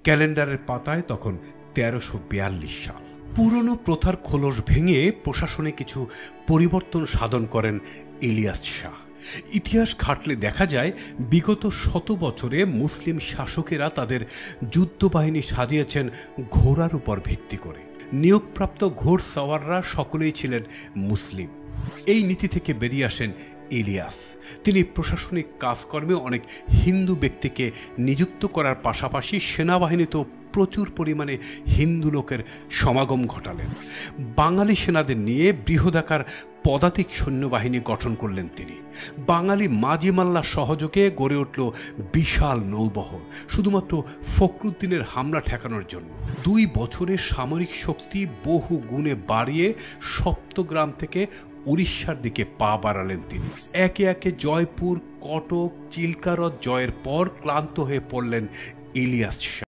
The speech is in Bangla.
ক্যালেন্ডারের পাতায় তখন ১৩৪২ সাল। পুরনো প্রথার খোলস ভেঙে প্রশাসনে কিছু পরিবর্তন সাধন করেন ইলিয়াস শাহ। ইতিহাস ঘাটলে দেখা যায় বিগত ১০০ বছরে মুসলিম শাসকেরা তাদের যুদ্ধবাহিনী সাজিয়েছেন ঘোড়ার উপর ভিত্তি করে। নিয়োগপ্রাপ্ত ঘোড়সওয়াররা সকলেই ছিলেন মুসলিম। এই নীতি থেকে বেরিয়ে আসেন ইলিয়াস। তিনি প্রশাসনিক কাজকর্মে অনেক হিন্দু ব্যক্তিকে নিযুক্ত করার পাশাপাশি সেনাবাহিনীতেও প্রচুর পরিমাণে হিন্দু লোকের সমাগম ঘটালেন। বাঙালি সেনাদের নিয়ে বৃহদাকার পদাতিক সৈন্যবাহিনী গঠন করলেন তিনি। বাঙালি মাঝি মাল্লার সহযোগে গড়ে উঠল বিশাল নৌবহর, শুধুমাত্র ফখরুদ্দিনের হামলা ঠেকানোর জন্য। ২ বছরের সামরিক শক্তি বহু গুণে বাড়িয়ে সপ্তগ্রাম থেকে উড়িষ্যার দিকে পা বাড়ালেন তিনি। একে একে জয়পুর, কটক, চিল্কারদ জয়ের পর ক্লান্ত হয়ে পড়লেন ইলিয়াস শাহ।